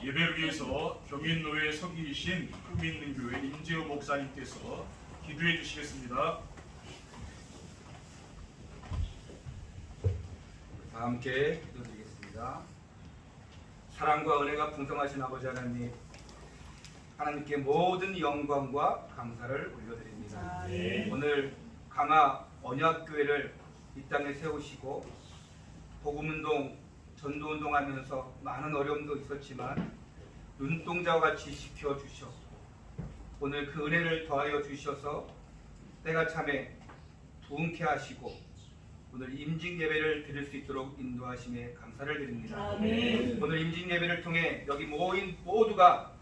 예배를 위해서 경인노회에 서기 계신 꿈있는교회 임재호 목사님께서 기도해 주시겠습니다. 다 함께 기도드리겠습니다. 사랑과 은혜가 풍성하신 아버지 하나님, 하나님께 모든 영광과 감사를 올려드립니다. 오늘 강화 언약교회를 이 땅에 세우시고 복음운동, 전도운동하면서 많은 어려움도 있었지만 눈동자와 같이 지켜주셨고 오늘 그 은혜를 더하여 주셔서 때가 참에 부흥케 하시고 오늘 임직 예배를 드릴 수 있도록 인도하심에 감사를 드립니다. 오늘 임직 예배를 통해 여기 모인 모두가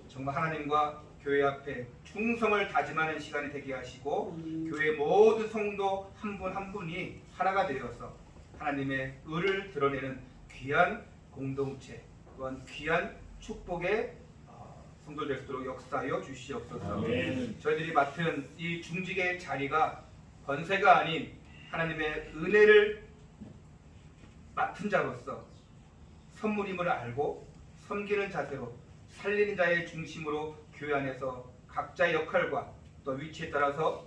정말 하나님과 교회 앞에 충성을 다짐하는 시간이 되게 하시고 교회 모든 성도 한 분 한 분이 하나가 되어서 하나님의 의를 드러내는 귀한 공동체 또한 귀한 축복의 성도 될 수 있도록 역사하여 주시옵소서. 저희들이 맡은 이 중직의 자리가 권세가 아닌 하나님의 은혜를 맡은 자로서 선물임을 알고 섬기는 자세로 살리는 자의 중심으로 교회 안에서 각자의 역할과 또 위치에 따라서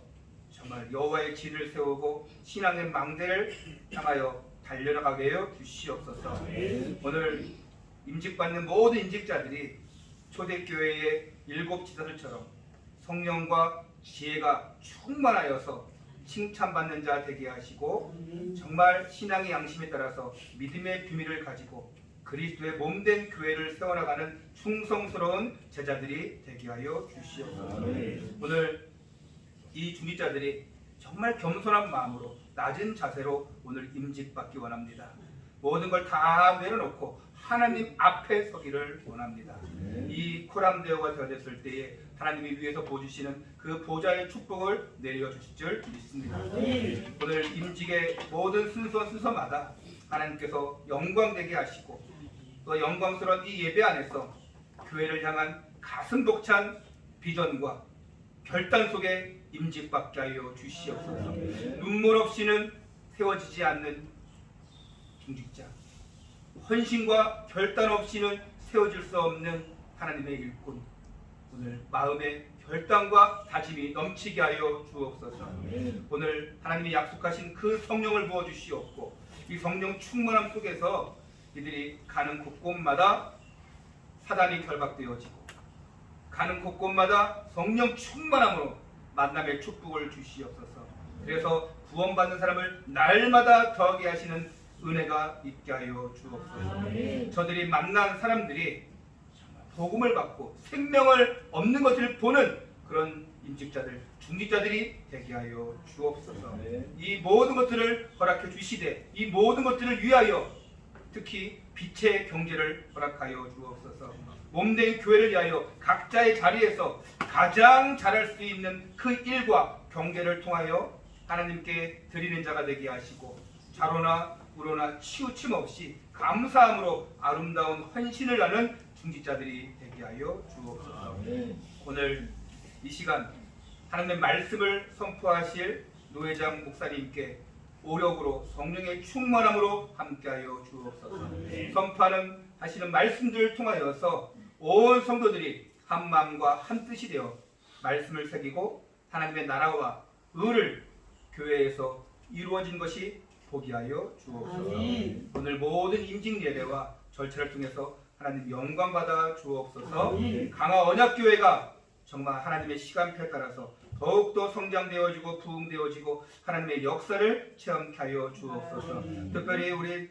정말 여호와의 진을 세우고 신앙의 망대를 향하여 달려나가게 하여 주시옵소서. 오늘 임직받는 모든 임직자들이 초대교회의 7 지사들처럼 성령과 지혜가 충만하여서 칭찬받는 자 되게 하시고 정말 신앙의 양심에 따라서 믿음의 비밀을 가지고 그리스도의 몸된 교회를 세워나가는 충성스러운 제자들이 되게 하여 주시옵소서. 오늘 이 중직자들이 정말 겸손한 마음으로 낮은 자세로 오늘 임직받기 원합니다. 모든 걸 다 내려놓고 하나님 앞에 서기를 원합니다. 이 코람데오가 되어졌을 때에 하나님이 위에서 보여주시는 그 보좌의 축복을 내려주실 줄 믿습니다. 오늘 임직의 모든 순서마다 하나님께서 영광되게 하시고 또 영광스러운 이 예배 안에서 교회를 향한 가슴 벅찬 비전과 결단 속에 임직받게 하여 주시옵소서. 눈물 없이는 세워지지 않는 중직자, 헌신과 결단 없이는 세워질 수 없는 하나님의 일꾼, 오늘 마음의 결단과 다짐이 넘치게 하여 주옵소서. 오늘 하나님이 약속하신 그 성령을 부어주시옵고 이 성령 충만함 속에서 이들이 가는 곳곳마다 사단이 결박되어지고 가는 곳곳마다 성령 충만함으로 만남의 축복을 주시옵소서. 그래서 구원받는 사람을 날마다 더하게 하시는 은혜가 있게 하여 주옵소서. 저들이 만난 사람들이 복음을 받고 생명을 얻는 것을 보는 그런 임직자들, 중직자들이 되게 하여 주옵소서. 이 모든 것들을 허락해 주시되 이 모든 것들을 위하여 특히 빛의 경제를 허락하여 주옵소서. 몸된 교회를 위하여 각자의 자리에서 가장 잘할 수 있는 그 일과 경계를 통하여 하나님께 드리는 자가 되게 하시고 좌로나 우로나 치우침 없이 감사함으로 아름다운 헌신을 하는 중직자들이 되게 하여 주옵소서. 오늘 이 시간 하나님의 말씀을 선포하실 노회장 목사님께 오력으로 성령의 충만함으로 함께하여 주옵소서. 선포하는 하시는 말씀들을 통하여서 온 성도들이 한 마음과 한 뜻이 되어 말씀을 새기고 하나님의 나라와 의를 교회에서 이루어진 것이 보게 하여 주옵소서. 오늘 모든 임직 예배와 절차를 통해서 하나님 영광 받아 주옵소서. 강화 언약교회가 정말 하나님의 시간표에 따라서 더욱더 성장되어지고 부흥되어지고 하나님의 역사를 체험케 하여 주옵소서. 특별히 우리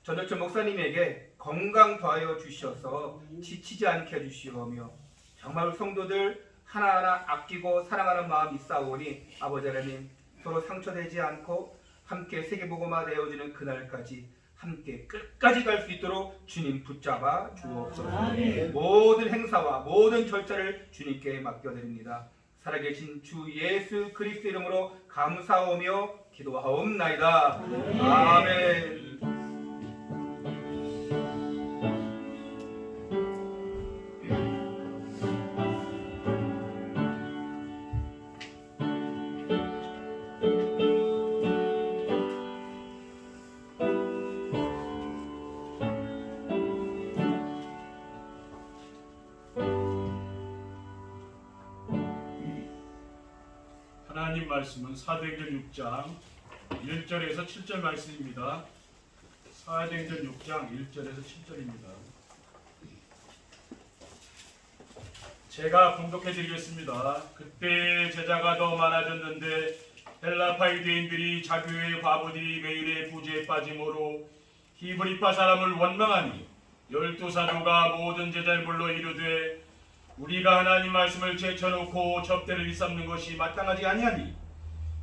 전혁철 목사님에게 건강 더하여 주셔서 지치지 않게 해주시오며 정말 성도들 하나하나 아끼고 사랑하는 마음이 있사오니 아버지 하나님 서로 상처되지 않고 함께 세계복음화 되어지는 그날까지 함께 끝까지 갈 수 있도록 주님 붙잡아 주옵소서. 모든 행사와 모든 절차를 주님께 맡겨드립니다. 살아계신 주 예수 그리스도 이름으로 감사하오며 기도하옵나이다. 아멘. 하나님 말씀은 사도행전 6장 1절에서 7절 말씀입니다. 사도행전 6장 1절에서 7절입니다. 제가 봉독해 드리겠습니다. 그때 제자가 더 많아졌는데 헬라파 유대인들이 자교의 과부들이 매일의 부재에 빠짐으로 히브리파 사람을 원망하니 12사도가 모든 제자를 불러 이르되 우리가 하나님 말씀을 제쳐놓고 접대를 일삼는 것이 마땅하지 아니하니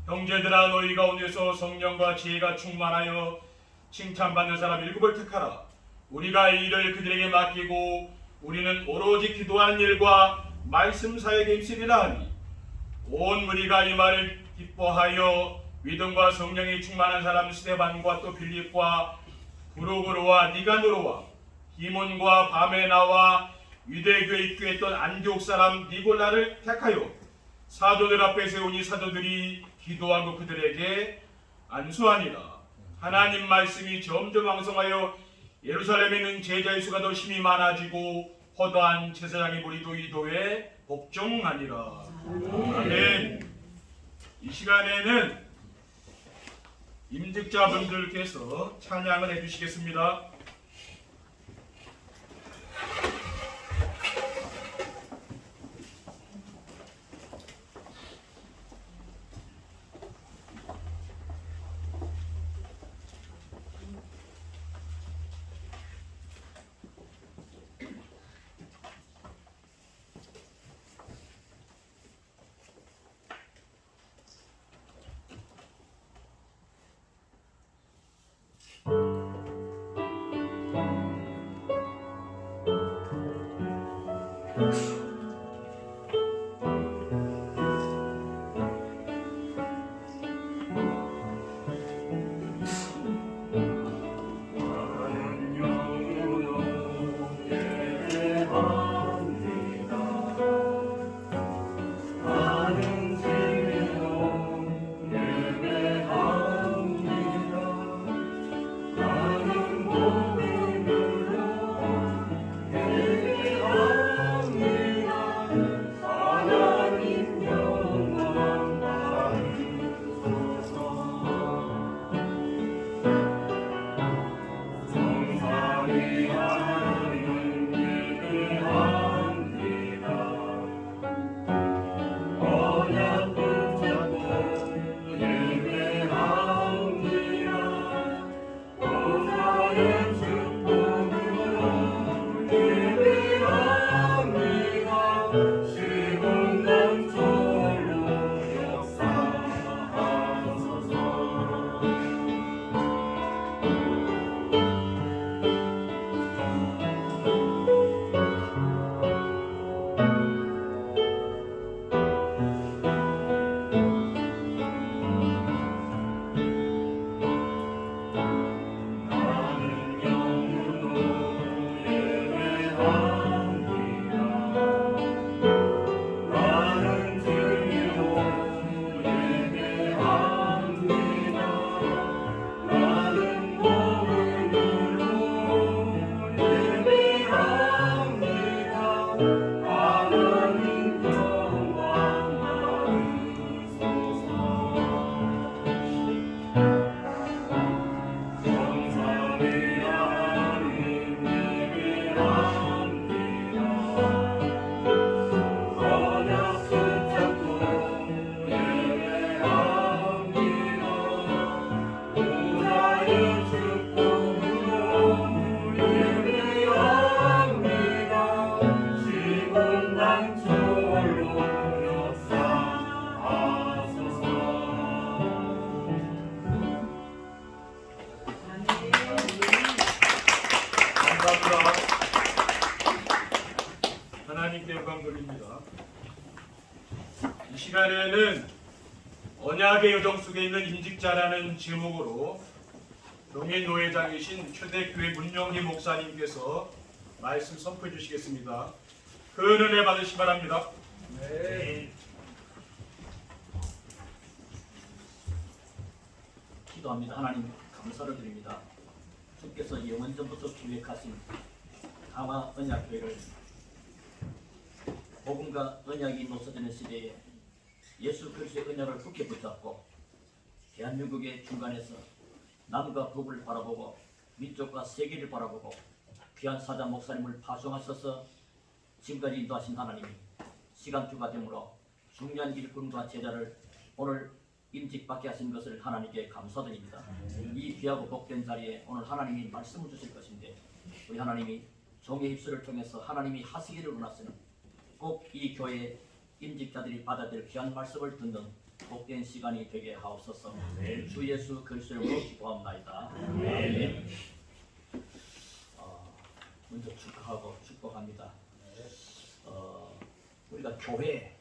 형제들아 너희 가운데서 성령과 지혜가 충만하여 칭찬받는 사람 7을 택하라. 우리가 이 일을 그들에게 맡기고 우리는 오로지 기도하는 일과 말씀 사역에 힘쓰리라 하니 온 무리가 이 말을 기뻐하여 믿음과 성령이 충만한 사람 스데반과 또 빌립과 브루그로와 니가노로와 디몬과 바메나와 유대교에 입교했던 안디옥 사람 니골라를 택하여 사도들 앞에 세우니 사도들이 기도하고 그들에게 안수하니라. 하나님 말씀이 점점 왕성하여 예루살렘에 있는 제자의 수가 더 심히 많아지고 허다한 제사장의 무리도 이도에 복종하니라. 아멘. 이 시간에는 임직자분들께서 찬양을 해주시겠습니다. 감사합니다. 하나님께 영광 돌립니다. 이 시간에는 언약의 여정 속에 있는 임직자라는 제목으로 농인 노회장이신 초대교회 문영희 목사님께서 말씀 선포해 주시겠습니다. 그 은혜 받으시 바랍니다. 네. 기도합니다. 하나님 감사를 드립니다. 주께서 영원전부터 기획하신 강화 언약교회를 복음과 언약이 놓쳐지는 시대에 예수 그리스도의 언약을 굳게 붙잡고 대한민국의 중간에서 남과 북을 바라보고 민족과 세계를 바라보고 귀한 사자 목사님을 파송하셔서 지금까지 인도하신 하나님이 시간표가 되므로 중요한 일꾼과 제자를 오늘 임직받게 하신 것을 하나님께 감사드립니다. 이 귀하고 복된 자리에 오늘 하나님이 말씀을 주실 것인데 우리 하나님이 종의 입술을 통해서 하나님이 하시기를 원하시는 꼭 이 교회의 임직자들이 받아들일 귀한 말씀을 듣는 복된 시간이 되게 하옵소서. 주 예수 그리스도의 이름으로 기도합나이다. 아멘. 먼저 축하하고 축복합니다. 우리가 교회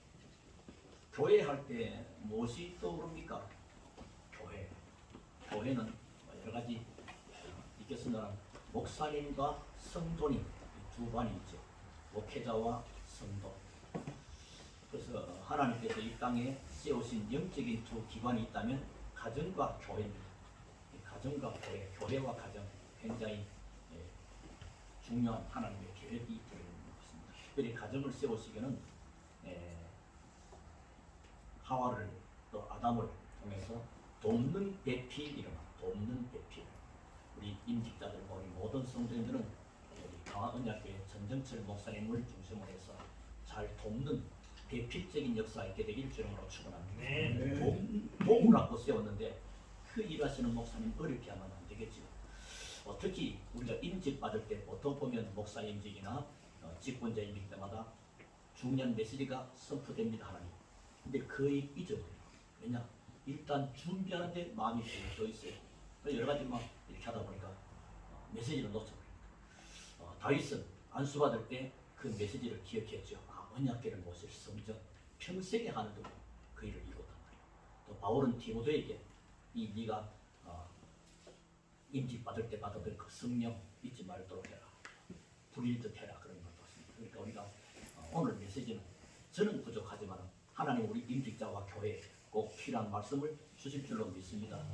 할 때 무엇이 떠오릅니까? 교회는 여러 가지 있겠습니다. 목사님과 성도님 두 반이 있죠. 목회자와 성도. 그래서 하나님께서 이 땅에 세우신 영적인 두 기관이 있다면 가정과 교회입니다. 가정과 교회와 가정 굉장히 중요한 하나님의 계획이 들어있는 것입니다. 특별히 가정을 세우시기는 하와를 또 아담을 통해서 돕는 배필이라고 돕는 배필. 우리 임직자들 우리 모든 성도님들은 우리 강화 언약교회 전정철 목사님을 중심으로 해서 잘 돕는 배필적인 역사가 있게 되길 주님으로 축원합니다. 도움을 갖고 세웠는데 그 일하시는 목사님 어렵게 하면 안 되겠죠. 특히 우리가 임직 받을 때 보통 보면 목사 임직이나 직분자 임직 때마다 중요한 메시지가 선포됩니다. 하나님. 근데 거의 잊어버려요. 왜냐? 일단 준비하는데 마음이 져 있어요. 여러 가지 막 이렇게 하다 보니까 메시지를 놓쳐버립니다. 다윗은 안수받을 때 그 메시지를 기억했죠. 언약궤를 모실 성전 평생에 하늘도 그 일을 이뤘단 말이에요. 또 바울은 디모데에게 이 네가 임직 받을 때 받아들 그 성령 잊지 말도록 해라. 불일듯 해라. 그런 것도 있습니다. 그러니까 우리가 오늘 메시지는 저는 부족하지만 하나님 우리 임직자와 교회에 꼭 필요한 말씀을 주실 줄로 믿습니다.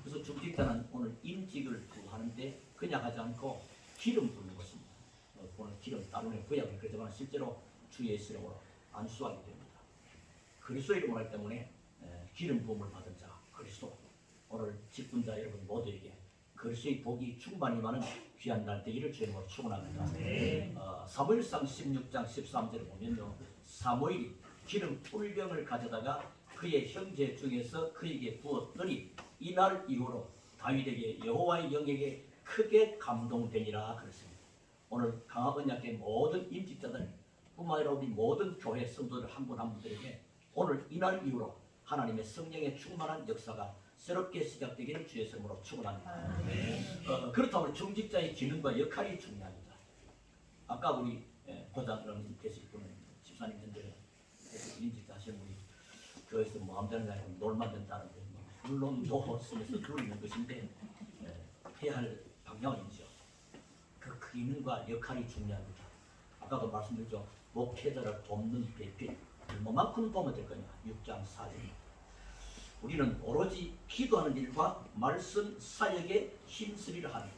그래서 중직자는 오늘 임직을 구하는데 그냥 하지 않고 기름 부는 것입니다. 오늘 기름 따르는 구약은 그렇지만 실제로 주 예수 이름으로 안수하게 됩니다. 그리스도 이름으로 하기 때문에 기름 부음을 받은 자 그리스도 오늘 직분자 여러분 모두에게 그리스도의 복이 충만히 많은 귀한 날 되기를 주님으로 축원합니다. 사무엘상 16장 13절을 보면요, 사무엘이 기름 꿀병을 가져다가 그의 형제 중에서 그에게 부었더니 이날 이후로 다윗에게 여호와의 영에게 크게 감동되니라 그랬습니다. 오늘 강화 언약의 모든 임직자들 뿐만 아니라 우리 모든 교회 성도들 한 분 한 분들에게 오늘 이날 이후로 하나님의 성령의 충만한 역사가 새롭게 시작되기를 주의 이름으로 축원합니다. 그렇다면 중직자의 기능과 역할이 중요합니다. 아까 우리 보좌님 계실 분은 집사님들 임직자 하시는 분이 교회에서 마음대로 그냥 놀만 된다는데 물론 노선에서 누리는 것인데 해야 할 방향이죠. 그 기능과 역할이 중요합니다. 아까도 말씀드렸죠. 목회자를 돕는 배필 얼마만큼 도움이 될 거냐. 6장 4절. 우리는 오로지 기도하는 일과 말씀 사역에 힘쓰리라 하니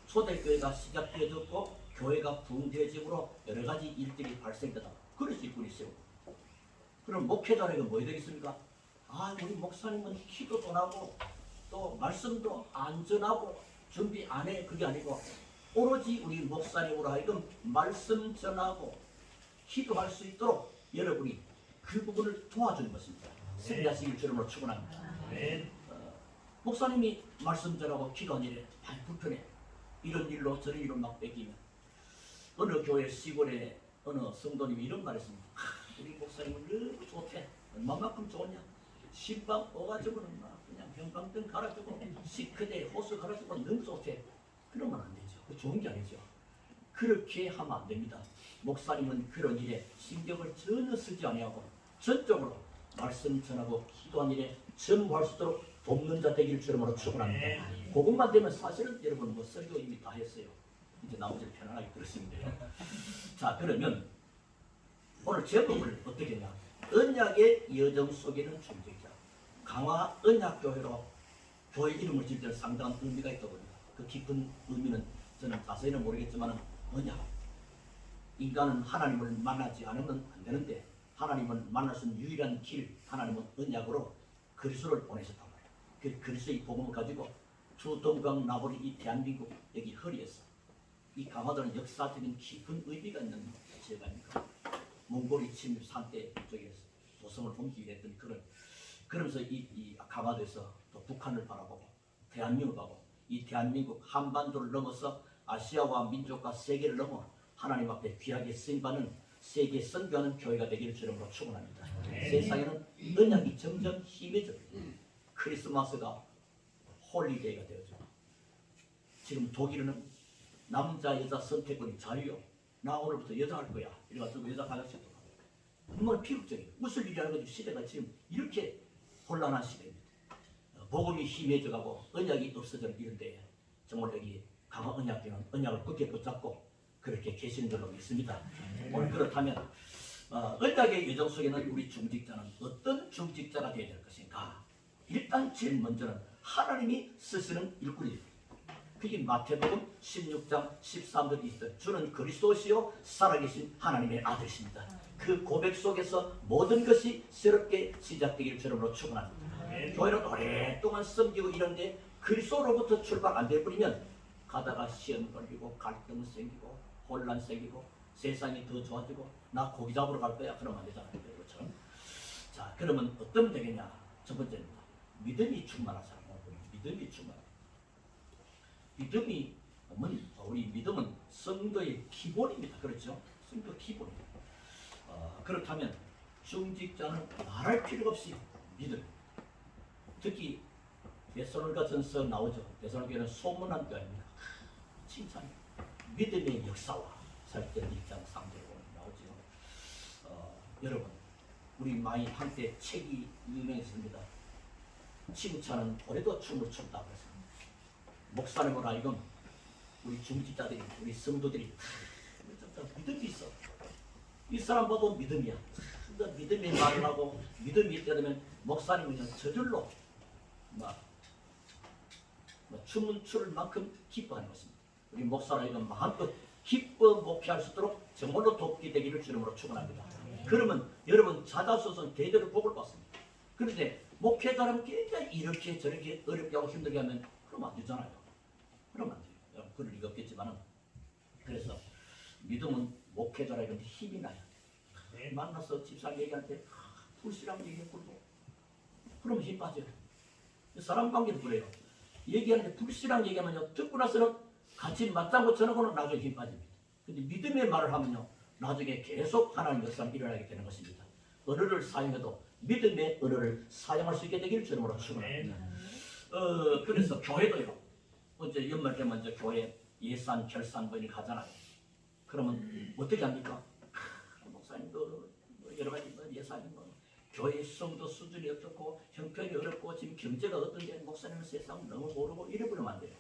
초대교회가 시작되어졌고 교회가 부흥되어짐으로 여러 가지 일들이 발생되다. 그래서 일꾼이 세우고. 그럼 목회자에게 뭐 해야 되겠습니까? 우리 목사님은 기도도 안 하고 또 말씀도 안 전하고 준비 안 해. 그게 아니고 오로지 우리 목사님으로 하여금 말씀 전하고 기도할 수 있도록 여러분이 그 부분을 도와주는 것입니다. 승리하시길 주님으로 축원합니다. 목사님이 말씀 전하고 기도하니래 많이 불편해. 이런 일로 저런 일로 막 뺏기면 어느 교회 시골에 어느 성도님이 이런 말 했습니다. 우리 목사님은 너무 좋대. 얼마만큼 좋냐. 신방 오가지고는 막 그냥 형광등 갈아주고 시크대 호수 갈아주고 너무 좋대. 그러면 안 되죠. 그 좋은 게 아니죠. 그렇게 하면 안 됩니다. 목사님은 그런 일에 신경을 전혀 쓰지 아니하고 전적으로 말씀 전하고 기도한 일에 전무할 수 있도록 돕는 자 되기를 주름으로 축원합니다. 그것만 되면 사실은 여러분 뭐 설교 이미 다 했어요. 이제 나머지를 편안하게 들으시면 돼요. 자, 그러면 오늘 제목을 어떻게 했냐? 언약의 여정 속에는 중직자. 강화 언약교회로 교회 이름을 지을 때는 상당한 의미가 있다고 합니다. 그 깊은 의미는 저는 자세히는 모르겠지만 언약. 인간은 하나님을 만나지 않으면 안 되는데 하나님을 만날 수 있는 유일한 길, 하나님은 언약으로 그리스도를 보내셨단 말이에요. 그 그리스도의 복음을 가지고 두 동강 나버린 이 대한민국 여기 허리에서 이 강화도는 역사적인 깊은 의미가 있는 지역입니다. 몽골이 침입한 때 쪽에서 도성을 옮기게 됐던 그러면서 이 강화도에서 또 북한을 바라보고 대한민국을 하고 이 대한민국 한반도를 넘어서 아시아와 민족과 세계를 넘어 하나님 앞에 귀하게 쓰임받는 세계 선교하는 교회가 되기를 주름으로 축원합니다. 세상에는 언약이 점점 힘해져 크리스마스가 홀리데이가 되어져. 지금 독일은 남자 여자 선택권이 자유요. 나 오늘부터 여자 할 거야. 이래가지고 여자 화장실도 가고. 정말 비극적이에요. 무슨 일이라는 거지. 시대가 지금 이렇게 혼란한 시대입니다. 복음이 힘해져가고 언약이 없어지는 이런데 정말 여기 강화 언약교는 언약을 굳게 붙잡고 그렇게 계시는 걸로 믿습니다. 오늘 그렇다면 언약의 여정 속에는 우리 중직자는 어떤 중직자가 되어야 될 것인가? 일단 제일 먼저는 하나님이 쓰시는 일꾼입니다. 그게 마태복음 16장 13절에 있어요. 주는 그리스도시요 살아계신 하나님의 아들이십니다. 그 고백 속에서 모든 것이 새롭게 시작되기를 주름으로 축원합니다. 교회는 오랫동안 섬기고 이런데 그리스도로부터 출발 안 될 뿐이면 가다가 시험 걸리고 갈등 생기고 혼란 생기고 세상이 더 좋아지고 나 고기 잡으러 갈 거야 그러면 안 되잖아요. 그렇죠? 자, 그러면 어떤 되겠냐? 첫 번째입니다. 믿음이 충만한 사람. 믿음이 충만한. 믿음이 우리 믿음은 성도의 기본입니다. 그렇죠? 성도 기본입니다. 그렇다면 중직자는 말할 필요가 없이 믿음. 특히 데살로니가전서 나오죠. 데살로니가는 소문난 교회입니다. 칭찬. 믿음의 역사와 살때 1장 3절에 나오죠. 여러분, 우리 많이 한때 책이 유명했습니다. 치부차는 올해도 춤을 춘다고 했습니다. 목사님으로 하여금 우리 중직자들이, 우리 성도들이 믿음이 있어. 이 사람 봐도 믿음이야. 믿음의 말을 하고 믿음이 있게 되면 목사님은 저절로 춤은 출 만큼 기뻐하는 것입니다. 우리 목사로 이건 마음껏 기뻐 목회할 수 있도록 정말로 돕게 되기를 주름으로 축원합니다. 그러면 여러분 자자소선 대대로 복을 받습니다. 그런데 목회자라면 굉장히 이렇게 저렇게 어렵게 하고 힘들게 하면 그러면 안 되잖아요. 그러면 안 돼요. 여러분 그럴 리가 없겠지만은 그래서 믿음은 목회자라면 힘이 나요. 만나서 집사람 얘기할 때 불씨랑 얘기했고 그러면 힘 빠져요. 사람 관계도 그래요. 얘기하는데 불씨랑 얘기하면요 듣고 나서는 같이 맞장구 쳐놓고는 나중에 힘 빠집니다. 근데 믿음의 말을 하면요 나중에 계속 하나님 역사가 일어나게 되는 것입니다. 언어를 사용해도 믿음의 언어를 사용할 수 있게 되기를 주님으로 축원합니다. 그래서 교회도요. 어제 연말 때만 이제 교회 예산 결산 번이 가잖아요. 그러면 어떻게 합니까? 목사님도 여러 가지 예산이 교회 성도 수준이 어떻고 형편이 어렵고 지금 경제가 어떤데 목사님은 세상 너무 모르고 이래버리면 안 돼요.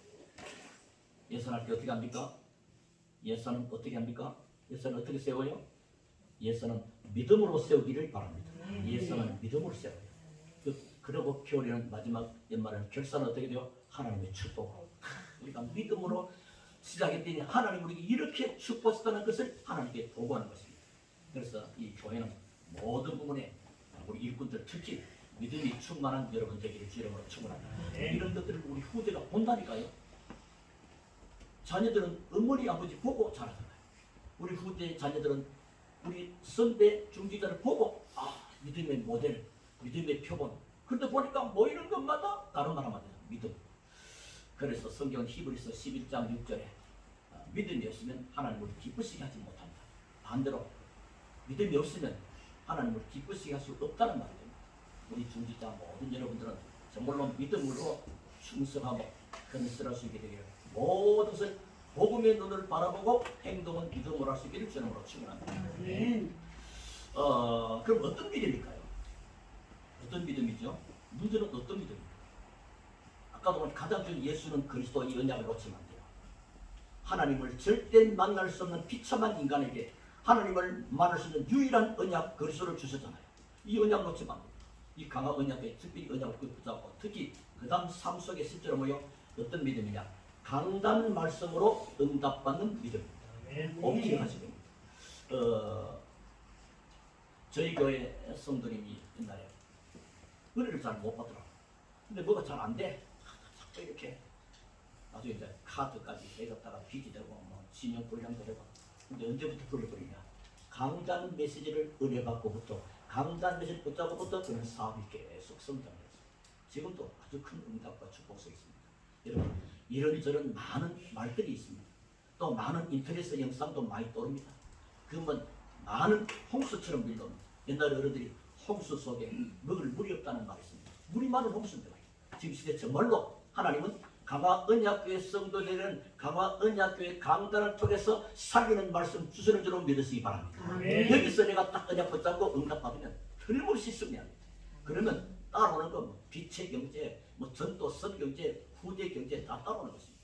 예산할 때 어떻게 합니까? 예산은 어떻게 합니까? 예산은 어떻게 세워요? 예산은 믿음으로 세우기를 바랍니다. 예산은 믿음으로 세워요. 그리고 겨울에는 마지막 연말에는 결산은 어떻게 돼요? 하나님의 축복. 우리가 믿음으로 시작했더니 하나님 우리에게 이렇게 축복했다는 것을 하나님께 보고하는 것입니다. 그래서 이 교회는 모든 부분에 우리 일꾼들 특히 믿음이 충만한 여러분 되기를 주님으로 축원합니다. 이런 것들을 우리 후대가 본다니까요. 자녀들은 어머니 아버지 보고 자라잖아요. 우리 후대 자녀들은 우리 선배 중직자를 보고 믿음의 모델, 믿음의 표본. 그런데 보니까 모이는 것마다 다른 나라 말이에요. 믿음. 그래서 성경은 히브리서 11장 6절에 믿음이 없으면 하나님을 기쁘시게 하지 못한다. 반대로 믿음이 없으면 하나님을 기쁘시게 할 수 없다는 말이 됩니다. 우리 중지자 모든 여러분들은 정말로 믿음으로 충성하고 건설할 수 있게 되기를, 모든 것을 복음의 눈을 바라보고 행동은 믿음으로 할 수 있기를 주님으로 축원합니다. 그럼 어떤 믿음일까요? 어떤 믿음이죠? 문제는 어떤 믿음입니까? 아까도 보니 가장 중요한 예수는 그리스도 이 언약을 놓치면 안 돼요. 하나님을 절대 만날 수 없는 비참한 인간에게 하나님을 만날 수 있는 유일한 언약 그리스도를 주셨잖아요. 이 언약 놓치면 안 돼요. 이 강한 언약에 특별히 언약을 붙잡고, 특히 그 다음 삶 속에 실제로 모여 어떤 믿음이냐? 강단 말씀으로 응답받는 믿음입니다. 꼭 기억하시기 됩니다. 저희 교회 성도님이 옛날에 은혜를 잘 못 받더라. 근데 뭐가 잘 안 돼. 자꾸 이렇게 나중에 이제 카드까지 해갔다가 빚이 되고 뭐 신용 불량도 되고. 근데 언제부터 그걸 버리냐? 강단 메시지를 은혜 받고부터, 강단 메시지 붙잡고부터 그런 사업이 계속 성장했어요. 지금도 아주 큰 응답과 축복 속에 있습니다. 여러분, 이런저런 많은 말들이 있습니다. 또 많은 인터넷 영상도 많이 떠오릅니다. 그러면 많은 홍수처럼 밀려옵니다. 옛날 어른들이 홍수 속에 먹을 물이 없다는 말이 있습니다. 물이 많은 홍수인데 지금 시대 정말로 하나님은 강화 언약교회 성도들은 강화 언약교회 강단을 통해서 살리는 말씀 주시는 줄로 믿으시기 바랍니다. 여기서 내가 딱 언약 붙잡고 응답받으면 틀림없이 승리합니다. 그러면 따라오는 건 빛의 경제, 뭐 전도, 선경제, 후대 경제 다 따라오는 것입니다.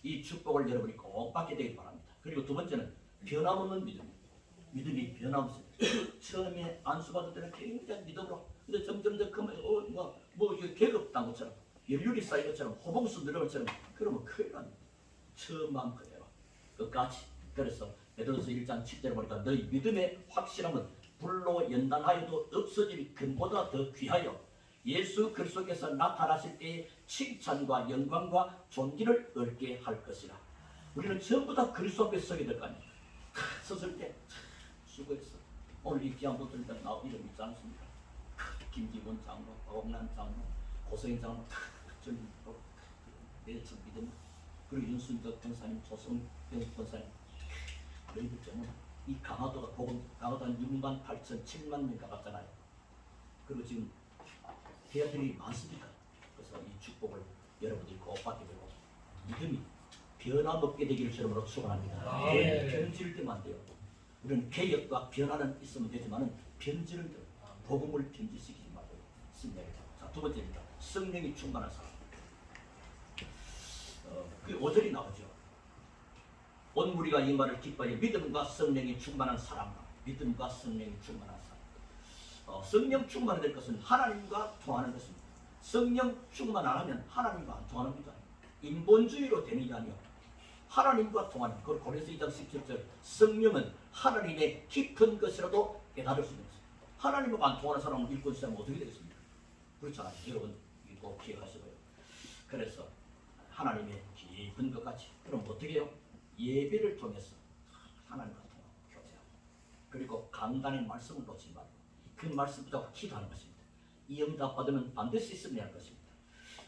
이 축복을 여러분이 꼭 받게 되길 바랍니다. 그리고 두 번째는 변함없는 믿음. 믿음이 변함없습니다. 처음에 안수받을 때는 굉장히 믿음으로, 근데 점점 더 크면 이게 계급단 것처럼, 열륜이 쌓인 것처럼, 호봉수 늘어난 것처럼, 그러면 큰일 납니다. 처음만 그대로 끝까지. 그래서 베드로서 1장 7절에 보니까 너희 믿음의 확실함은 불로 연단하여도 없어질 금보다 더 귀하여 예수 그리스도께서 나타나실 때의 칭찬과 영광과 존귀를 얻게 할 것이라. 우리는 전부 다 그리스도 앞에 서게 될 거 아닙니까? 섰을 때 수고했어. 오늘 이 귀한 분들 나 이름 있지 않습니까? 김기문 장로, 박옥란 장로, 고성인 장로, 내참 믿음. 그리고 윤순덕 권사님, 조성병 권사님, 너희들 때문에 이 강화도가 복음, 강화도 한 6만 8천, 7만 명 가봤잖아요. 그리고 지금 대학들이 많습니다. 그래서 이 축복을 여러분들이 꼭 받게 되고 믿음이 변함없게 되기를 주님으로 축원합니다. 변질 때만 안 돼요. 우리는 개혁과 변화는 있으면 되지만은 변질은 돼요. 복음을 변질시키지 말고 승리하겠다. 자, 두 번째입니다. 성령이 충만한 사람. 그 5절이 나오죠. 온 무리가 이 말을 기뻐하여 믿음과 성령이 충만한 사람. 믿음과 성령이 충만한 사람. 성령 충만이 될 것은 하나님과 통하는 것입니다. 성령 충만 안 하면 하나님과 안 통하는 것도 아닙니다. 인본주의로 되는 게 아니요, 하나님과 통하는 것. 그걸 고린도서 2장 17절 성령은 하나님의 깊은 것이라도 깨달을 수 있는 것입니다. 하나님과 안 통하는 사람은 일꾼 시하면 어떻게 되겠습니까? 그렇잖아요. 여러분 꼭 기억하시고요. 그래서 하나님의 깊은 것 같이, 그럼 어떻게 해요? 예배를 통해서 하나님과 통하고 교제하고, 그리고 강단의 말씀을 놓지 말고 그 말씀 붙잡고 기도하는 것입니다. 이 응답 받으면 반드시 승리할 것입니다.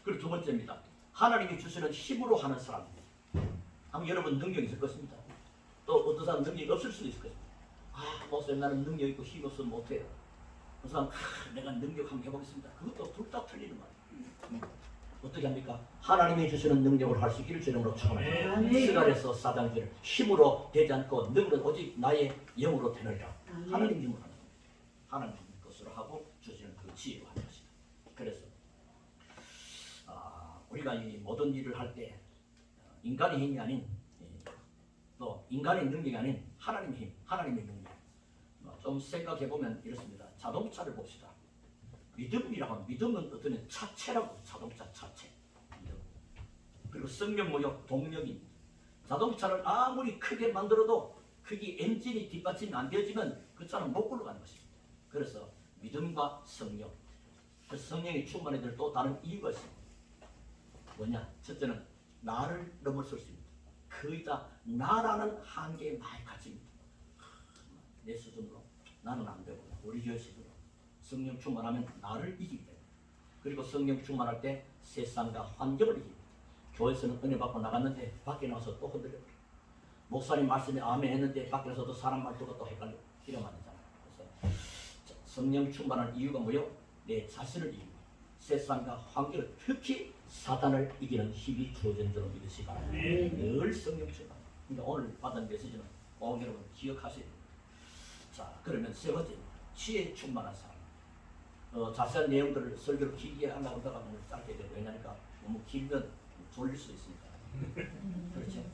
그리고 두 번째입니다. 하나님이 주시는 힘으로 하는 사람입니다. 아마 여러분 능력이 있을 것입니다. 또 어떤 사람 능력이 없을 수도 있을 것입니다. 목사님 나는 능력 있고 힘 없으면 못해요. 그 사람 내가 능력 한번 해보겠습니다. 그것도 둘 다 틀리는 말이에요. 어떻게 합니까? 하나님이 주시는 능력을 할 수 있기를 주님으로 축원합니다. 스가랴서 4장 1절 힘으로 되지 않고 능력은 오직 나의 영으로 되느니라. 하나님 힘으로 하는 겁니다. 하나님 것으로 하고 주시는 그 지혜로 하는 것이다. 그래서 우리가 이 모든 일을 할 때 인간의 힘이 아닌, 또 인간의 능력이 아닌 하나님의 힘, 하나님의 능력. 좀 생각해 보면 이렇습니다. 자동차를 봅시다. 믿음이라고 하면, 믿음은 어떤 차체라고, 자동차 차체. 믿음. 그리고 성령 모여 동력입니다. 자동차를 아무리 크게 만들어도 그게 엔진이 뒷받침이 안 되어지면 그 차는 못 굴러가는 것입니다. 그래서 믿음과 성령, 그 성령이 충만해야 될 또 다른 이유가 있습니다. 뭐냐? 첫째는 나를 넘어설 수 있습니다. 거의다 나라는 한계에 많이 갇힙니다. 내 수준으로 나는 안 되고, 우리 교회 수준으로 성령 충만하면 나를 이기기 때문에. 그리고 성령 충만할 때 세상과 환경을 이깁니다. 교회에서는 은혜 받고 나갔는데 밖에 나와서 또 흔들려. 목사님 말씀에 아멘 했는데 밖에서도 사람 말투가 또 헷갈려. 이러면 안 되잖아요. 그래서 성령 충만한 이유가 뭐요? 내 자신을 이기고 세상과 환경을, 특히 사단을 이기는 힘이 주어진 줄로 믿으시기 바랍니다. 늘 성령 충만. 그러니까 오늘 받은 메시지는 꼭 여러분 기억하셔야 됩니다. 자, 그러면 세 번째, 지혜 충만한 사람. 자세한 내용들을 설교를 길게 하려고 하다가 너무 짧게 되고, 왜냐니까 너무 길면 졸릴 수 있으니까. 그렇죠?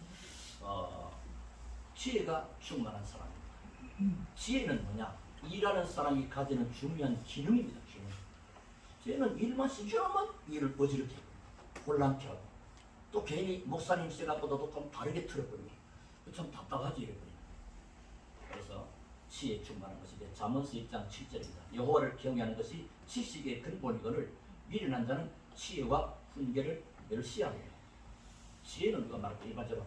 지혜가 충만한 사람입니다. 지혜는 뭐냐? 일하는 사람이 가지는 중요한 기능입니다. 기능. 지혜는 일만 시키면 일을 어지럽게 하고 혼란케 하고 또 괜히 목사님 생각보다도 좀 다르게 틀어버리고 참 답답하지 이래버리고. 그래서 지혜 충만한 것이 잠언서 1장 7절입니다. 여호와를 경외하는 것이 지식의 근본이거늘 미련한 자는 지혜와 훈계를 멸시하느니라. 지혜는 누가 말할 때 일반적으로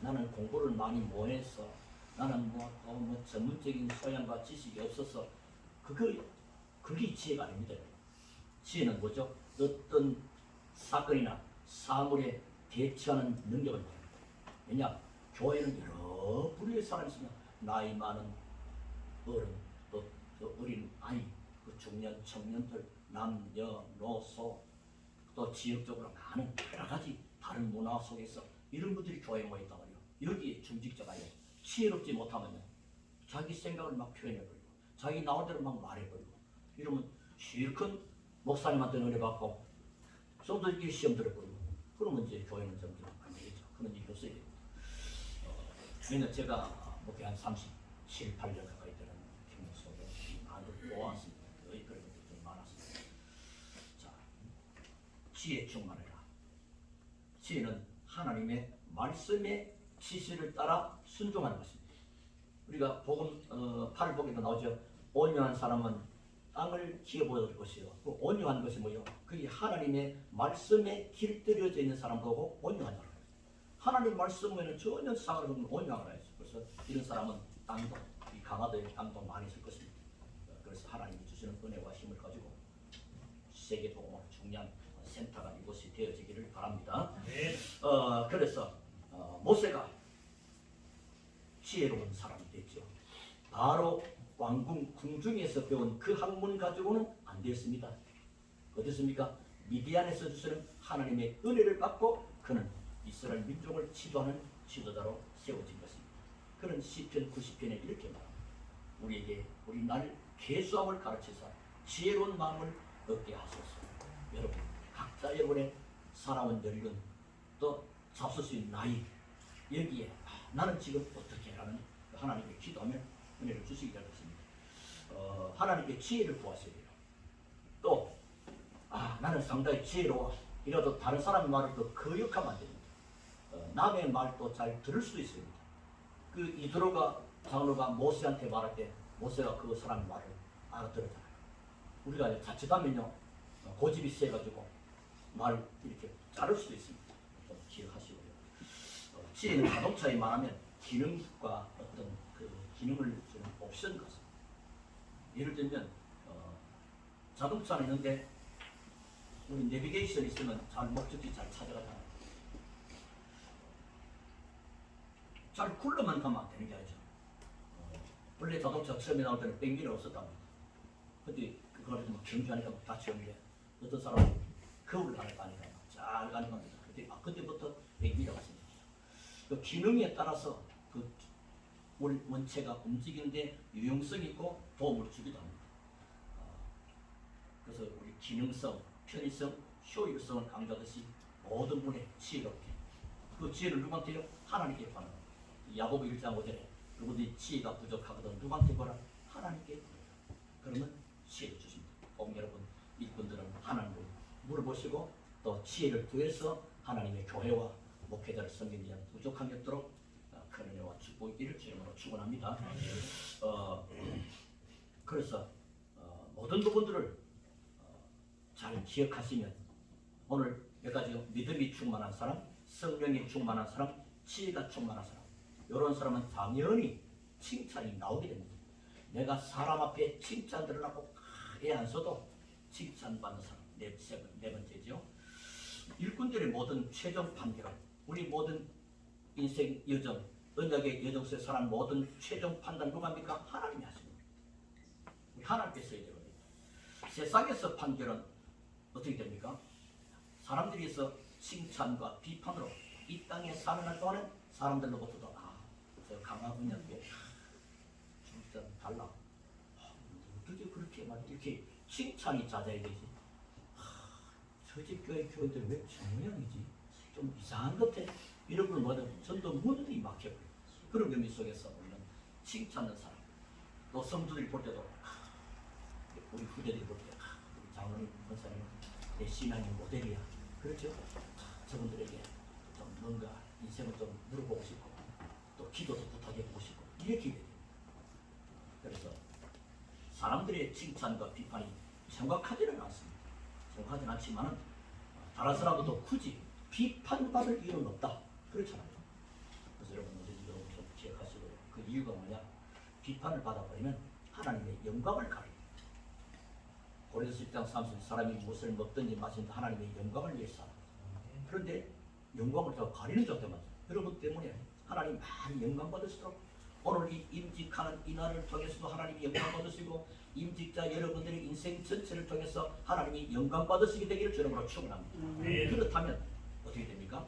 나는 공부를 많이 못해서 나는 뭐 전문적인 소양과 지식이 없어서 그게 지혜가 아닙니다. 지혜는 뭐죠? 어떤 사건이나 사물에 대처하는 능력을 말합니다. 왜냐? 교회는 여러 부류의 사람이 있습니다. 나이 많은 어른, 또 어린 아이, 그 중년, 청년들, 남녀, 노소, 또 지역적으로 많은 여러 가지 다른 문화 속에서 이런 분들이 교회에 모였단 말이에요. 여기에 중직자가 아니에요. 지혜롭지 못하면요, 자기 생각을 막 표현해버리고 자기 나올 대로 막 말해버리고 이러면 실컷 목사님한테 은혜 받고 성도들끼리 시험 들어버리고 그러면 이제 교회는 점점 안 되겠죠. 그런 일이 없어야 됩니다. 왜냐면 제가 목회 한 37, 8년 가까이 되는 경력 속에 많이 보았습니다. 그런 것들이 좀 많았습니다. 자, 지혜 충만해라. 지혜는 하나님의 말씀의 지시를 따라 순종하는 것입니다. 우리가 복음 8복에도 나오죠. 온유한 사람은 땅을 기어보일 것이요. 그 온유한 것이 뭐요? 그게 하나님의 말씀에 길들여져 있는 사람 보고 온유하다. 하나님 말씀에는 전혀 상을 없는 온유하라 했어요. 그래서 이런 사람은 땅도, 이 강화도에 땅도 많이 있을 것입니다. 그래서 하나님이 주시는 은혜와 힘을 가지고 세계 복음으로 중요한 센터가 이곳이 되어지기를 바랍니다. 네. 그래서 모세가 지혜로운 사람이 됐죠. 바로 왕궁 궁중에서 배운 그 학문 가지고는 안 됐습니다. 어떻습니까? 미디안에서 주시는 하나님의 은혜를 받고 그는 이스라엘 민족을 지도하는 지도자로 세워진 것입니다. 그런 시편 90편에 이렇게 말합니다. 우리에게 우리 날 계수함을 가르치사 지혜로운 마음을 얻게 하소서. 여러분, 각자 여러분의 살아온 연륜 또 잡술 수 있는 나이 여기에 나는 지금 어떻게 하는 하나님께 기도하면 은혜를 주시기 바랍니다. 하나님께 지혜를 구하셔야 돼요. 또 나는 상당히 지혜로워 이라도 다른 사람의 말을 더 거역하면 안 됩니다. 남의 말도 잘 들을 수도 있습니다. 그 이드로가 장로가 모세한테 말할 때 모세가 그 사람의 말을 알아들었잖아요. 우리가 자칫하면요 고집이 세가지고 말을 이렇게 자를 수도 있습니다. 좀 기억하시고요. 지혜는 자동차에 말하면 기능과 어떤 그 기능을 주는 옵션 같습니다. 예를 들면 자동차는 있는데 우리 내비게이션 있으면 잘 목적지 잘 찾아가잖아요. 잘 굴러만 가면 안 되는 게 아니죠. 원래 자동차 처음에 나올 때는 백미러 없었답니다. 근데 그걸 막 경주하니까 막 다치는데 어떤 사람은 거울 안에 가니까 잘 가는 겁니다. 그때부터 백미러가 생깁니다. 그 기능에 따라서 그 우리 원체가 움직이는데 유용성이 있고 도움을 주기도 합니다. 그래서 우리 기능성, 편의성, 효율성을 강조하듯이 모든 분의 지혜롭게 그 지혜를 누구한테요? 하나님께 구하는 겁니다. 야고보 1장 5절에 누구든지 지혜가 부족하거든 누구한테 구하라? 하나님께 구하라. 그러면 지혜를 주십니다. 여러분 일꾼들은 하나님을 물어보시고 또 지혜를 구해서 하나님의 교회와 목회자를 섬기는 자 부족함이 없도록 큰 은혜와 축복이 있기를 주님으로 축원합니다. 그래서 모든 부분들을 잘 기억하시면 오늘 몇 가지 믿음이 충만한 사람, 성령이 충만한 사람, 지혜가 충만한 사람 이런 사람은 당연히 칭찬이 나오게 됩니다. 내가 사람 앞에 칭찬 들으려고 애 안 써도 칭찬받는 사람 네 번째죠. 일꾼들의 모든 최종 판결은 우리 모든 인생 여정, 언약의 여정 속에 살아가는 모든 최종 판단 누가 합니까? 하나님이 하십니다. 우리 하나님께서 해야 되거든요. 세상에서 판결은 어떻게 됩니까? 사람들이서 칭찬과 비판으로 이 땅에 사는 날 동안은 사람들로부터도 저 강하군요. 진짜 달라. 어떻게 그렇게 막 이렇게 칭찬이 잦아야 되지? 저 집 교회 교인들 왜 저 모양이지? 좀 이상한 것 같아. 이런 걸 뭐든 전도 문이 막혀버려. 그런 의미 속에서 우리는 칭찬하는 사람. 또 성도들이 볼 때도 우리 후대들이 볼 때 우리 장로님 권사님 내 신앙의 모델이야. 그렇죠? 저분들에게 좀 뭔가 인생을 좀 물어보고 싶고 또 기도도 부탁해보고 싶고 이렇게 돼요. 그래서 사람들의 칭찬과 비판이 정확하지는 않습니다. 정확하지는 않지만은 다른 사람도 굳이 비판받을 이유는 없다. 그렇잖아요. 그래서 여러분 좀 기억하시고요. 그 이유가 뭐냐? 비판을 받아버리면 하나님의 영광을 가립니다. 고린도서 10장 30절 사람이 무엇을 먹든지 마신다 하나님의 영광을 위해서 하라. 그런데 영광을 더 가리는状態맞죠. 여러분 때문에 하나님 많이 영광 받으시도록 오늘 이 임직하는 이 날을 통해서도 하나님이 영광 받으시고 임직자 여러분들의 인생 전체를 통해서 하나님이 영광 받으시게 되기를 주님으로 축원합니다. 그렇다면 어떻게 됩니까?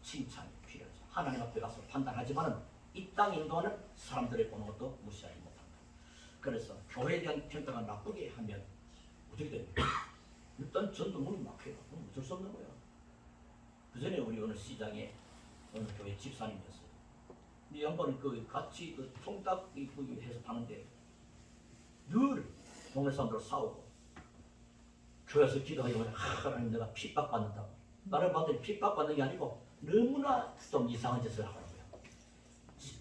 칭찬이 필요하죠. 하나님 앞에 가서 판단하지만은 이 땅에 인도하는 사람들의 보는 것도 무시하지 못합니다. 그래서 교회에 대한 평가가 나쁘게 하면 어떻게 됩니까? 일단 전도 문이 막혀요. 어쩔 수 없는 거예요. 그 전에 우리 어느 시장에 어느 교회 집사님이었어요. 이 양반은 그 같이 그 통닭 해서 파는데 늘 동네 사람들 싸우고 교회에서 기도하려고 하나님 내가 핍박받는다고. 나를 봤더니 핍박받는 게 아니고 너무나 좀 이상한 짓을 하더라고요.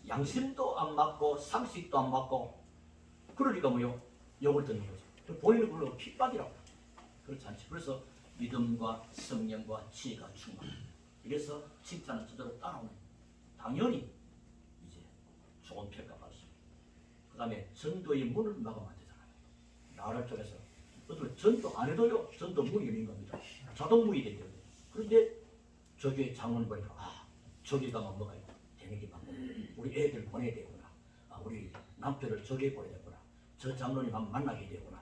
양심도 안 맞고 상식도 안 맞고 그러니까 뭐요? 욕을 듣는 거죠. 본인을 불러 핍박이라고. 그렇지 않지. 그래서 믿음과 성령과 지혜가 충만합니다. 이래서 칭찬은 저대로 따라오는 당연히 이제 좋은 평가 받습니다. 그 다음에 전도의 문을 막으면 안 되잖아요. 나를 통해서 어떤 전도 안 해도요 전도 문이 열린 겁니다. 자동 문이 되죠. 그런데 저 교회 장로님 보니까 저기 가면 뭐가 있고 대내기 받고 우리 애들 보내야 되구나. 우리 남편을 저기에 보내야 되구나. 저 장로님 한번 만나게 되구나.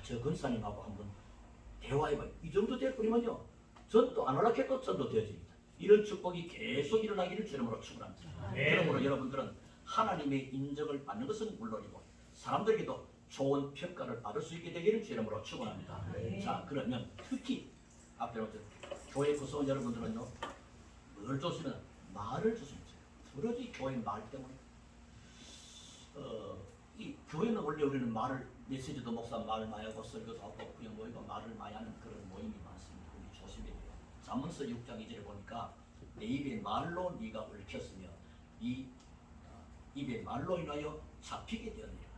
저 권사님하고 한번 대화해봐. 이 정도 될 뿐이면요 전도 안 하려고 해도 전도 되어집니다. 이런 축복이 계속 일어나기를 주님으로 축원합니다. 그러므로 여러분들은 하나님의 인정을 받는 것은 물론이고 사람들에게도 좋은 평가를 받을 수 있게 되기를 주님으로 축원합니다. 자, 그러면 특히 앞에 교회 구성원 여러분들은요 뭘 줬으면 말을 줬으면 돼요. 그러지 교회 말 때문에 이 교회는 원래 우리는 말을 메시지도 목사 말 많이 하고 설교도 하고 그냥 모이고 말을 많이 하는 그런 모임이 많습니다. 우리 조심해야 돼요. 잠언서 6장 2절에 보니까 내 입에 말로 네가 얽혔으며 이 입에 말로 인하여 잡히게 되었느니라.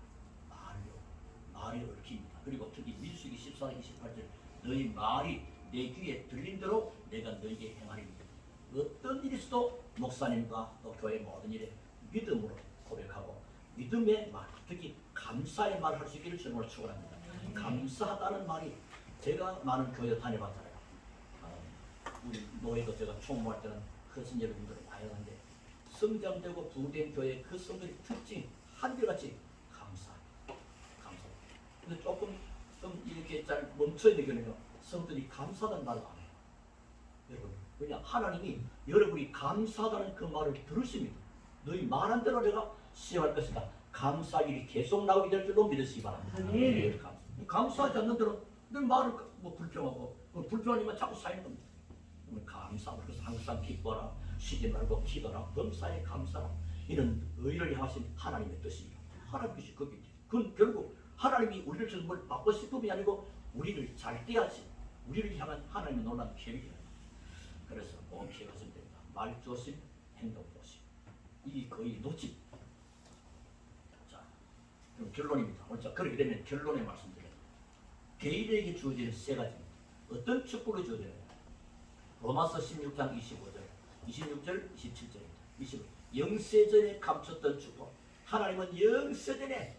말이 얽힙니다. 그리고 특히 민수기 14장 28절 너희 말이 내 귀에 들린 대로 내가 너에게 행하리니 어떤 일이 있어도 목사님과 또 교회 모든 일에 믿음으로 고백하고 믿음의 말, 특히 감사의 말을 할 수 있기를 주님으로 축원합니다. 감사하다는 말이 제가 많은 교회 다녀봤잖아요. 우리 노예도 제가 총무할 때는 크신 여러분들을 많이 하는데 성장되고 부흥된 교회 그 성들의 특징 한결같이 감사. 근데 조금 좀 이렇게 잘 멈춰야 되거든요. 성들이 감사하다는 말을 안 해요. 여러분, 왜냐 하나님이 여러분이 감사하다는 그 말을 들으십니다. 너희 말한 대로 내가 시행할 것이다. 감사일이 계속 나오게 될 줄로 믿으시기 바랍니다. 감사하지 않는 대로 늘 말을 뭐 불평하고 불평하니만 자꾸 쌓이는 겁니다. 감사하고 그래서 항상 기뻐라, 쉬지 말고 기도라, 범사에 감사라. 이런 의를 향하신 하나님의 뜻입니다. 하나님의 뜻이 그건 결국 하나님이 우리를 지금 뭘 받고 싶음이 아니고 우리를 잘 떼야지. 우리를 향한 하나님의 놀라운 계획이에요. 그래서 꼭 기억하시면 됩니다. 말 조심, 행동 조심. 이게 거의 놓치. 자, 그럼 결론입니다. 자, 그렇게 되면 결론에 말씀드려요. 개인에게 주어지는 세 가지입니다. 어떤 축복이 주어져요? 로마서 16장 25절, 26절, 27절입니다. 영세전에 감췄던 축복. 하나님은 영세전에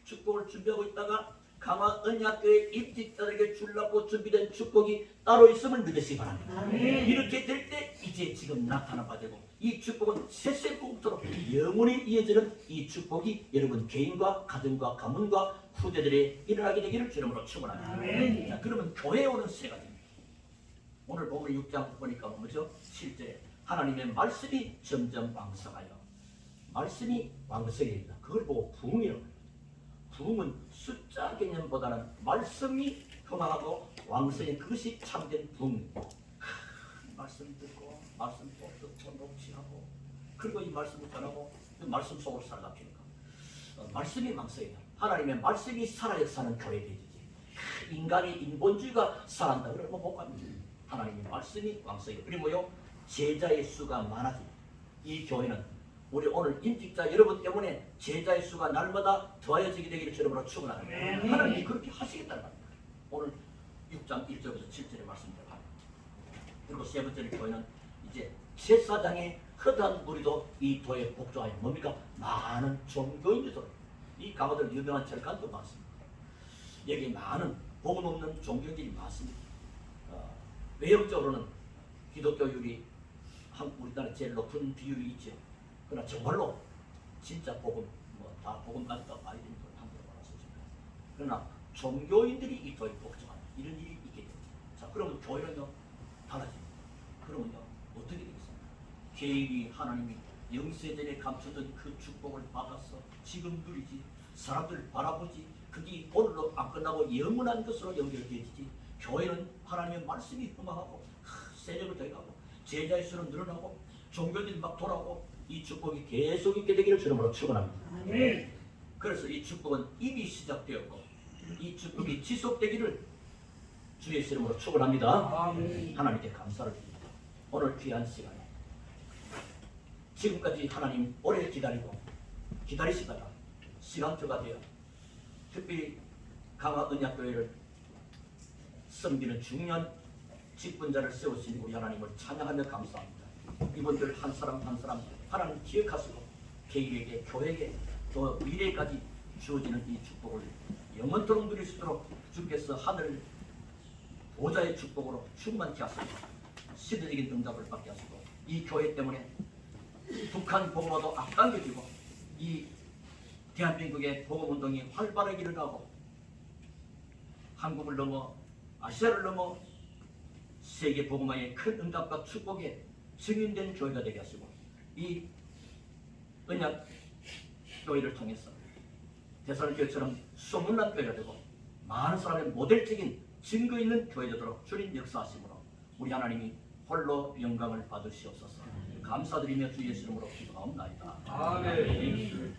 축복을 준비하고 있다가 강화 언약교회 입직자들에게 주려고 준비된 축복이 따로 있음을 믿으시기 바랍니다. 이렇게 될 때 이제 지금 나타나 받고 이 축복은 세세국토록 영원히 이어지는 이 축복이 여러분 개인과 가정과 가문과 후대들에 일어나게 되기를 주님으로 축원합니다. 자, 그러면 교회에 오는 세 가지입니다. 오늘 보면 6장 보니까 뭐죠? 7절에 하나님의 말씀이 점점 왕성하여 말씀이 왕성해진다. 그걸 보고 부흥이라고 합니다. 부흥은 숫자 개념보다는 말씀이 흥하고 왕성해 그것이 참된 부흥입니다. 말씀 듣고 말씀 또 듣고 녹취하고 그리고 이 말씀을 전하고 그 말씀 속으로 살다 피니까 말씀이 왕성해요. 하나님의 말씀이 살아 역사는 교회 되지. 인간의 인본주의가 살아난다 그러면 못 갑니다. 하나님의 말씀이 왕성해요. 그리고요 제자의 수가 많아지. 이 교회는 우리 오늘 임직자 여러분 때문에 제자의 수가 날마다 더하여지게 되기를 주님으로 축원합니다. 하나님이 그렇게 하시겠다는 말입니다. 오늘 6장 1절부터 7절의 말씀입니다. 그리고 세 번째는 교회는 이제 제사장의 허다한 무리도 이 도에 복종하여 뭡니까? 많은 종교인들도 이 강화들 유명한 절간도 많습니다. 여기 많은 복음 없는 종교인들이 많습니다. 외형적으로는 기독교율이 우리나라 제일 높은 비율이 있죠. 그러나 정말로 진짜 복음 다 복음 가지고 봐야 되는 걸 함부로 말하셨습니다. 그러나 종교인들이 이 도에 복종하는 이런 일이 있게 됩니다. 자, 그러면 교회는요 달라집니다. 그러면요 어떻게 되겠습니까? 개인이 하나님이 영세전에 감춰둔 그 축복을 받아서 지금 누리지 사람들 바라보지 그게 오늘로 안 끝나고 영원한 것으로 연결되지. 교회는 하나님의 말씀이 흠하고 세력을 더해가고 제자의 수는 늘어나고 종교들이 막 돌아오고 이 축복이 계속 있게 되기를 주님으로 축원합니다. 그래서 이 축복은 이미 시작되었고 이 축복이 지속되기를 주의 이름으로 축원합니다. 하나님께 감사를 드립니다. 오늘 귀한 시간에 지금까지 하나님 오래 기다리시다가 시간표가 되어 특별히 강화 언약교회를 섬기는 중요한 직분자를 세우신 우리 하나님을 찬양하며 감사합니다. 이분들 한 사람 한 사람 하나님 기억하시고 개인에게 교회에게 또 미래까지 주어지는 이 축복을 영원토록 누릴 수 있도록 주께서 하늘 보좌의 축복으로 충만케 하시고 시대적인 응답을 받게 하시고 이 교회 때문에 북한 복음화도 앞당겨지고 이 대한민국의 복음운동이 활발하게 일어나고 한국을 넘어 아시아를 넘어 세계 복음화의 큰 응답과 축복에 증인된 교회가 되게 하시고 이 언약 교회를 통해서 대살교회처럼 소문난 교회가 되고 많은 사람의 모델적인 증거 있는 교회 되도록 주님 역사하심으로 우리 하나님이 홀로 영광을 받으시옵소서. 감사드리며 주 예수 이름으로 기도하옵나이다. 아멘.